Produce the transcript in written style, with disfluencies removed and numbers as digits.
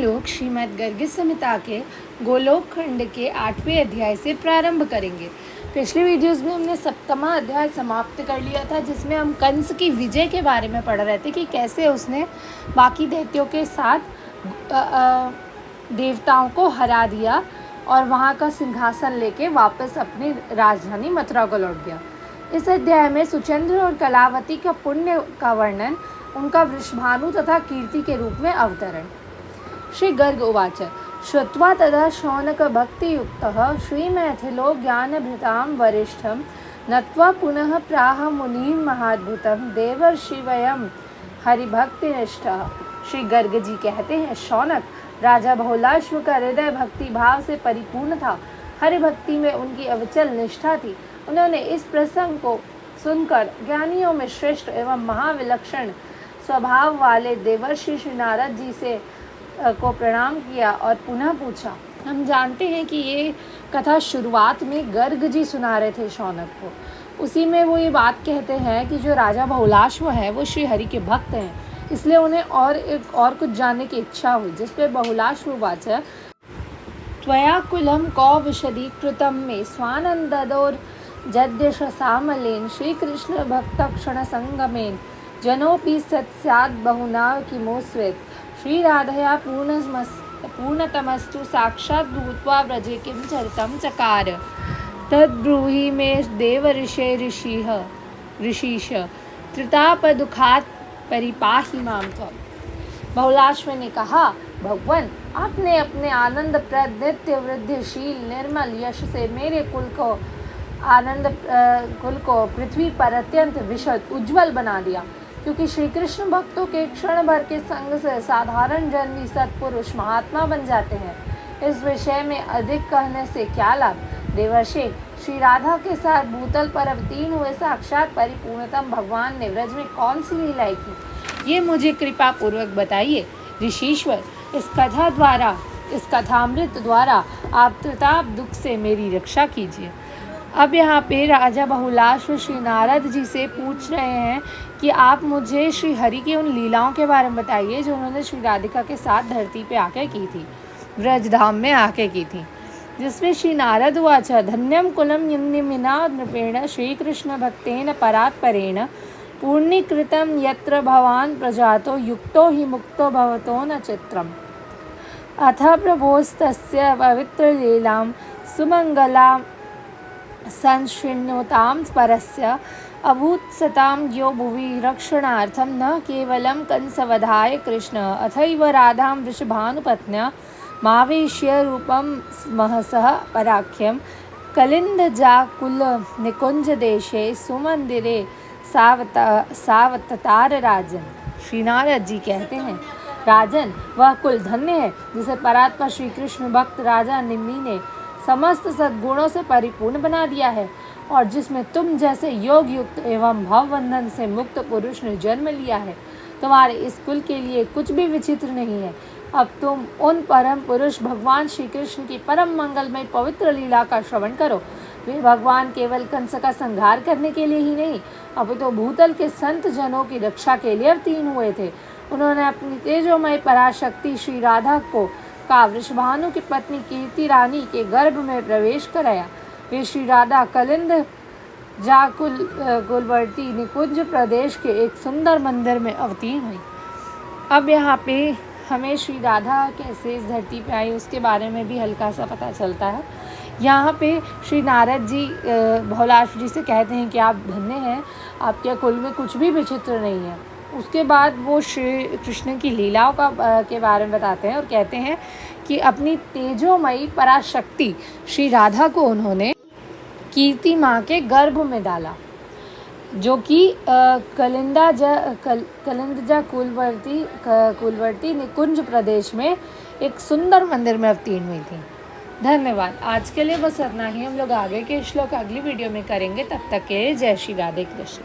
लोग श्रीमद् गर्ग संहिता के गोलोक खंड के 8वें अध्याय से प्रारंभ करेंगे। पिछले वीडियोस में हमने 7वां अध्याय समाप्त कर लिया था, जिसमें हम कंस की विजय के बारे में पढ़ रहे थे कि कैसे उसने बाकी दैत्यों के साथ देवताओं को हरा दिया और वहाँ का सिंहासन लेके वापस अपनी राजधानी मथुरा को लौट गया। इस अध्याय में सुचंद्र और कलावती का पुण्य का वर्णन, उनका वृषभानु तथा कीर्ति के रूप में अवतरण। श्री गर्ग उवाच श्रुत्वा तदा शौनक भक्तियुक्तः श्रीमैथिलो ज्ञानभृतां वरिष्ठं नत्वा पुनः प्राह मुनिं महाद्भुतं देवर्षिवयं हरिभक्तिनिष्ठः। श्री गर्ग जी कहते हैं, शौनक राजा बहुलाश्व का हृदय भक्ति भाव से परिपूर्ण था। हरिभक्ति में उनकी अविचल निष्ठा थी। उन्होंने इस प्रसंग को सुनकर ज्ञानियों में श्रेष्ठ एवं महाविलक्षण स्वभाव वाले देवर्षि श्री नारद जी से को प्रणाम किया और पुनः पूछा। हम जानते हैं कि ये कथा शुरुआत में गर्ग जी सुना रहे थे शौनक को। उसी में वो ये बात कहते हैं कि जो राजा बहुलाश्व है वो श्री हरि के भक्त हैं, इसलिए उन्हें और कुछ जानने की इच्छा हुई। जिस पे बहुलाश्व उवाच त्वया कुलं कौ विशदीकृतं मे स्वानन्ददोर जद्यशसामलेन श्रीकृष्ण भक्तक्षण संगमेन जनोपि सत्स्यात् बहुना किमोस्वेत् श्रीराधया पूर्णतमस्तु साक्षात् भूत्वा व्रजे किं चरितं चकार तद्ब्रूहि मे ऋषीश त्रितापदुखात् परिपाहि मां त्वम्। बहुलाश्व ने कहा, भगवान, आपने अपने आनंद प्रद नित्य वृद्धिशील निर्मल यश से मेरे कुल को पृथ्वी पर अत्यंत विशद उज्जवल बना दिया। क्योंकि श्री कृष्ण भक्तों के क्षण भर के संग से साधारण जन भी सत्पुरुष महात्मा बन जाते हैं। इस विषय में अधिक कहने से क्या लाभ। देवर्षि, श्री राधा के साथ भूतल पर अवतीर्ण हुए साक्षात परिपूर्णतम भगवान ने व्रज में कौन सी लीलाएं की, ये मुझे कृपा पूर्वक बताइए। ऋषीश्वर, इस कथामृत द्वारा आप त्रिताप दुख से मेरी रक्षा कीजिए। अब यहाँ पे राजा बहुलाश्व श्री नारद जी से पूछ रहे हैं कि आप मुझे श्री हरि की उन लीलाओं के बारे में बताइए जो उन्होंने श्री राधिका के साथ धरती पे आके की थी, व्रजधाम में आके की थी। जिसमें श्री नारद उवाच धन्यम कुलम यन्निमिना नृपेण श्रीकृष्ण भक्तेन परात्परेण पूर्णीकृतं यत्र भवान् प्रजातो युक्तो हि मुक्तो भवतो न चित्रम्। अथ प्रभोस्तस्य पवित्रलीलां सुमङ्गलां संशृण्वतां परस्य अभूत्सतां यो भुवि रक्षणार्थं न केवलं कंसवधाय कृष्ण अथैव राधां वृषभानुपत्न्या मावेश्य रूपं महसः पराख्यं कलिन्दजाकुल निकुंजदेशे सुमंदिरे सावतार राजन। श्री नारद जी कहते हैं, राजन, वह कुल धन्य है जिसे परात्पर श्री कृष्ण भक्त राजा निम्मी ने समस्त सद्गुणों से परिपूर्ण बना दिया है और जिसमें तुम जैसे योग युक्त एवं भवबंधन से मुक्त पुरुष ने जन्म लिया है। तुम्हारे इस कुल के लिए कुछ भी विचित्र नहीं है। अब तुम उन परम पुरुष भगवान श्री कृष्ण की परम मंगलमय पवित्र लीला का श्रवण करो। वे भगवान केवल कंस का संहार करने के लिए ही नहीं, अब तो भूतल के संत जनों की रक्षा के लिए अवतीर्ण हुए थे। उन्होंने अपनी तेजोमय पराशक्ति श्री राधा को वृषभानु की पत्नी कीर्ति रानी के गर्भ में प्रवेश कराया। वे श्री राधा कलिंद कुलवर्ती निकुंज प्रदेश के एक सुंदर मंदिर में अवतीर्ण हुई। अब यहाँ पे हमें श्री राधा कैसे इस धरती पे आई उसके बारे में भी हल्का सा पता चलता है। यहाँ पे श्री नारद जी बहुलाश्व जी से कहते हैं कि आप धन्य हैं, आपके कुल में कुछ भी विचित्र नहीं है। उसके बाद वो श्री कृष्ण की लीलाओं के बारे में बताते हैं और कहते हैं कि अपनी तेजोमयी पराशक्ति श्री राधा को उन्होंने कीर्ति माँ के गर्भ में डाला, जो कि कलिंदजा कुलवर्ती निकुंज प्रदेश में एक सुंदर मंदिर में अवतीर्ण हुई थी। धन्यवाद। आज के लिए बस इतना ही। हम लोग आगे के श्लोक अगली वीडियो में करेंगे। तब तक के लिए जय श्री राधे कृष्ण।